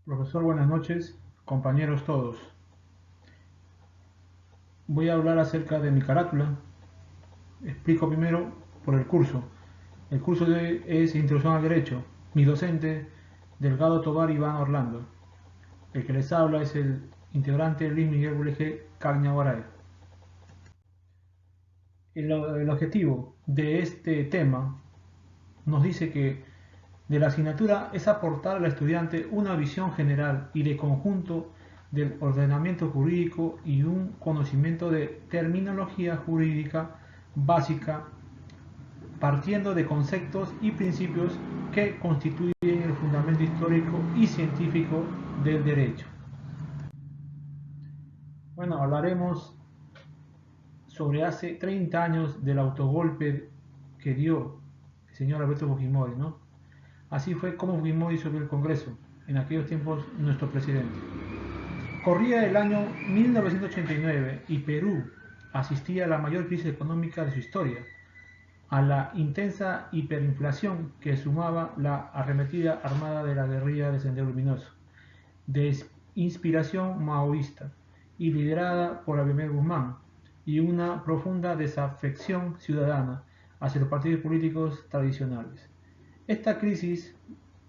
Profesor, buenas noches, compañeros todos. Voy a hablar acerca de mi carátula. Explico primero por el curso. El curso de hoy es Introducción al Derecho. Mi docente, Delgado Tovar Iván Orlando. El que les habla es el integrante Luis Miguel Buleje Cagnaguaray. El objetivo de este tema nos dice que de la asignatura es aportar al estudiante una visión general y de conjunto del ordenamiento jurídico y un conocimiento de terminología jurídica básica, partiendo de conceptos y principios que constituyen el fundamento histórico y científico del derecho. Bueno, hablaremos sobre hace 30 años del autogolpe que dio el señor Alberto Fujimori, ¿no? Así fue como Fujimori disolvió el Congreso, en aquellos tiempos nuestro presidente. Corría el año 1989 y Perú asistía a la mayor crisis económica de su historia, a la intensa hiperinflación que sumaba la arremetida armada de la guerrilla de Sendero Luminoso, de inspiración maoísta y liderada por Abimel Guzmán, y una profunda desafección ciudadana hacia los partidos políticos tradicionales. Esta crisis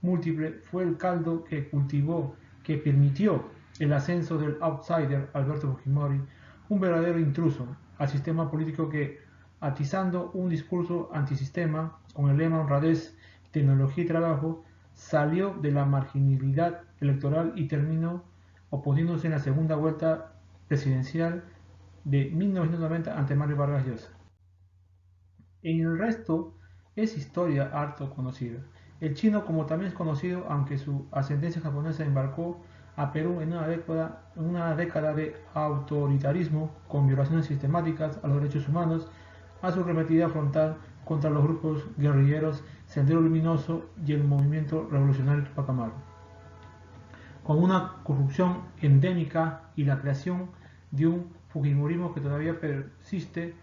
múltiple fue el caldo que cultivó, que permitió el ascenso del outsider Alberto Fujimori, un verdadero intruso al sistema político que, atizando un discurso antisistema con el lema honradez, tecnología y trabajo, salió de la marginalidad electoral y terminó oponiéndose en la segunda vuelta presidencial de 1990 ante Mario Vargas Llosa. En el resto es historia harto conocida. El chino, como también es conocido, aunque su ascendencia japonesa embarcó a Perú en una década de autoritarismo con violaciones sistemáticas a los derechos humanos, a su arremetida frontal contra los grupos guerrilleros Sendero Luminoso y el movimiento revolucionario Tupac Amaru, con una corrupción endémica y la creación de un fujimorismo que todavía persiste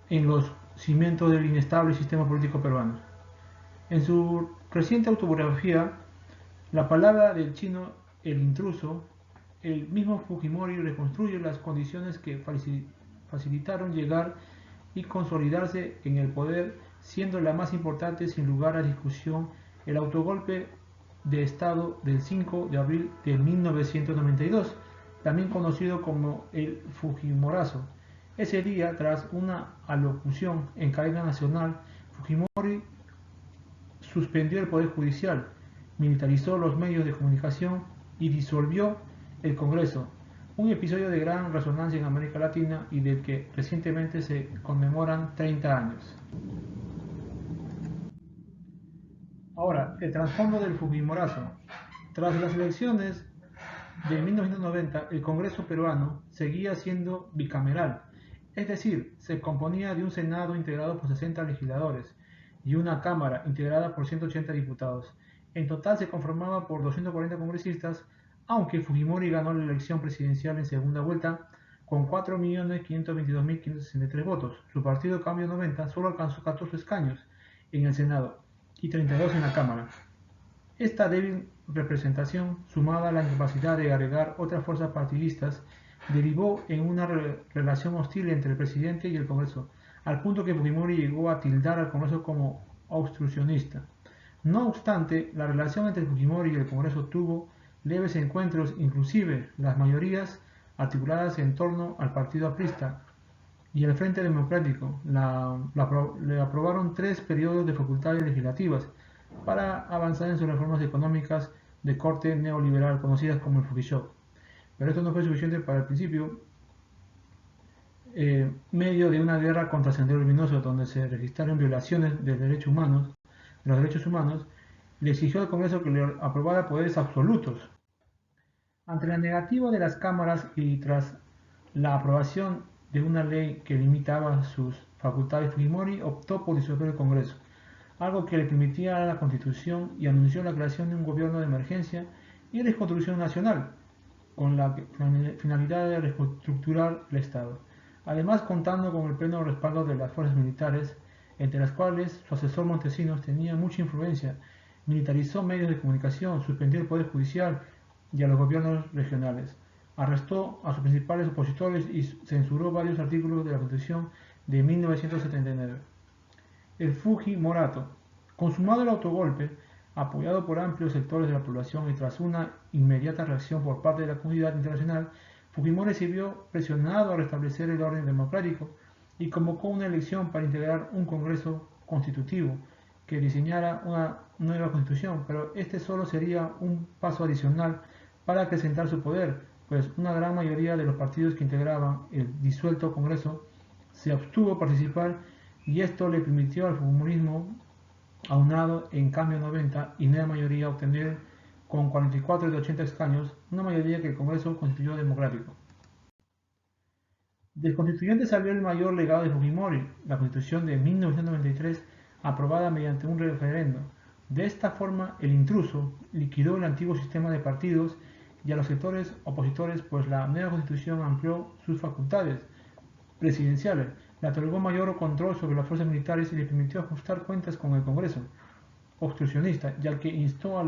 en los cimientos del inestable sistema político peruano. En su reciente autobiografía, La palabra del chino, el intruso, el mismo Fujimori reconstruye las condiciones que facilitaron llegar y consolidarse en el poder, siendo la más importante, sin lugar a discusión, el autogolpe de Estado del 5 de abril de 1992, también conocido como el Fujimorazo. Ese día, tras una alocución en cadena nacional, Fujimori suspendió el Poder Judicial, militarizó los medios de comunicación y disolvió el Congreso, un episodio de gran resonancia en América Latina y del que recientemente se conmemoran 30 años. Ahora, el trasfondo del Fujimorazo. Tras las elecciones de 1990, el Congreso peruano seguía siendo bicameral, es decir, se componía de un Senado integrado por 60 legisladores y una Cámara integrada por 180 diputados. En total se conformaba por 240 congresistas, aunque Fujimori ganó la elección presidencial en segunda vuelta con 4.522.563 votos. Su partido Cambio 90 solo alcanzó 14 escaños en el Senado y 32 en la Cámara. Esta débil representación, sumada a la incapacidad de agregar otras fuerzas partidistas, derivó en una relación hostil entre el presidente y el Congreso, al punto que Fujimori llegó a tildar al Congreso como obstruccionista. No obstante, la relación entre Fujimori y el Congreso tuvo leves encuentros, inclusive las mayorías articuladas en torno al partido aprista y el Frente Democrático le aprobaron 3 periodos de facultades legislativas para avanzar en sus reformas económicas de corte neoliberal, conocidas como el Fujishock. Pero esto no fue suficiente para el principio, medio de una guerra contra Sendero Luminoso, donde se registraron violaciones de los derechos humanos, le exigió al Congreso que le aprobara poderes absolutos. Ante la negativa de las cámaras y tras la aprobación de una ley que limitaba sus facultades, Fujimori optó por disolver el Congreso, algo que le permitía a la Constitución, y anunció la creación de un gobierno de emergencia y reconstrucción nacional, con la finalidad de reestructurar el Estado, además contando con el pleno respaldo de las fuerzas militares, entre las cuales su asesor Montesinos tenía mucha influencia militarizó medios de comunicación, suspendió el poder judicial y a los gobiernos regionales, arrestó a sus principales opositores y censuró varios artículos de la Constitución de 1979. El Fujimorato. Consumado el autogolpe, apoyado por amplios sectores de la población y tras una inmediata reacción por parte de la comunidad internacional, Fujimori se vio presionado a restablecer el orden democrático y convocó una elección para integrar un Congreso constitutivo que diseñara una nueva constitución, pero este solo sería un paso adicional para acrecentar su poder, pues una gran mayoría de los partidos que integraban el disuelto Congreso se abstuvo a participar y esto le permitió al fujimorismo, aunado en cambio 90 y nueva mayoría, obtener con 44 de 80 escaños, una mayoría que el Congreso constituyó democrático. Del constituyente salió el mayor legado de Fujimori, la Constitución de 1993, aprobada mediante un referendo. De esta forma, el intruso liquidó el antiguo sistema de partidos y a los sectores opositores, pues la nueva Constitución amplió sus facultades presidenciales, le otorgó mayor control sobre las fuerzas militares y le permitió ajustar cuentas con el Congreso obstruccionista, ya que instó a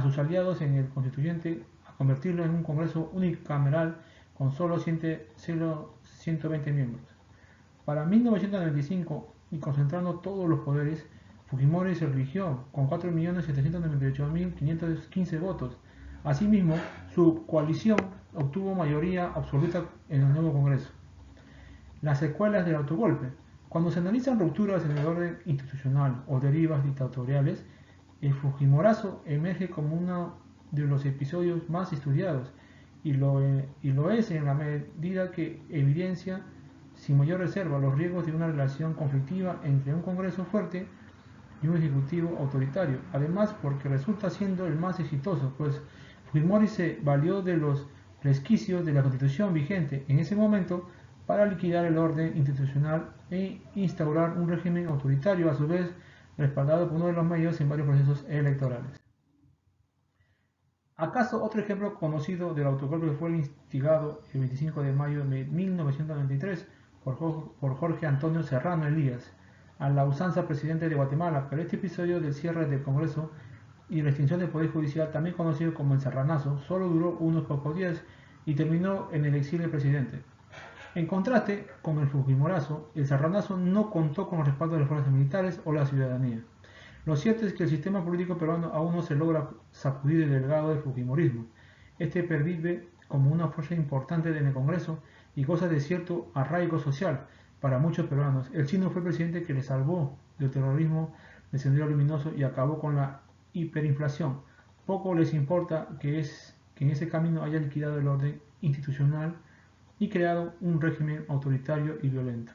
sus aliados en el constituyente a convertirlo en un Congreso unicameral con solo 120 miembros. Para 1995, y concentrando todos los poderes, Fujimori se eligió con 4.798.515 votos. Asimismo, su coalición obtuvo mayoría absoluta en el nuevo Congreso. Las secuelas del autogolpe. Cuando se analizan rupturas en el orden institucional o derivas dictatoriales, el Fujimorazo emerge como uno de los episodios más estudiados y lo es en la medida que evidencia sin mayor reserva los riesgos de una relación conflictiva entre un Congreso fuerte y un Ejecutivo autoritario. Además, porque resulta siendo el más exitoso, pues Fujimori se valió de los resquicios de la Constitución vigente en ese momento para liquidar el orden institucional e instaurar un régimen autoritario, a su vez respaldado por uno de los medios en varios procesos electorales. ¿Acaso otro ejemplo conocido del autogolpe fue el instigado el 25 de mayo de 1993 por Jorge Antonio Serrano Elías, a la usanza presidente de Guatemala? Pero este episodio del cierre del Congreso y restricción del Poder Judicial, también conocido como el Serranazo, solo duró unos pocos días y terminó en el exilio del presidente. En contraste con el Fujimorazo, el Serranazo no contó con el respaldo de las fuerzas militares o la ciudadanía. Lo cierto es que el sistema político peruano aún no se logra sacudir del legado del fujimorismo. Este pervive como una fuerza importante en el Congreso y goza de cierto arraigo social para muchos peruanos. El chino fue el presidente que le salvó del terrorismo de Sendero Luminoso y acabó con la hiperinflación. Poco les importa que en ese camino haya liquidado el orden institucional y creado un régimen autoritario y violento.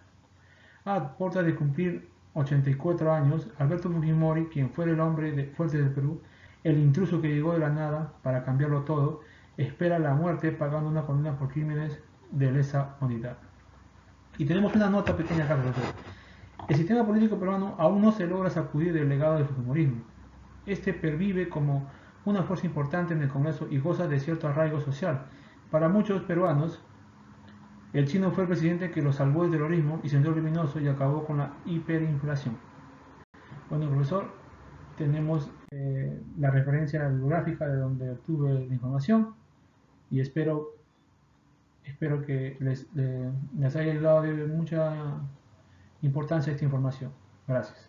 A puerta de cumplir 84 años, Alberto Fujimori, quien fuera el hombre fuerte del Perú, el intruso que llegó de la nada para cambiarlo todo, espera la muerte pagando una condena por crímenes de lesa humanidad. Y tenemos una nota pequeña acá, profesor. El sistema político peruano aún no se logra sacudir del legado del fujimorismo. Este pervive como una fuerza importante en el Congreso y goza de cierto arraigo social. Para muchos peruanos, el chino fue el presidente que lo salvó del terrorismo y Sendero Luminoso y acabó con la hiperinflación. Bueno, profesor, tenemos la referencia bibliográfica de donde obtuve la información y espero que les haya dado de mucha importancia esta información. Gracias.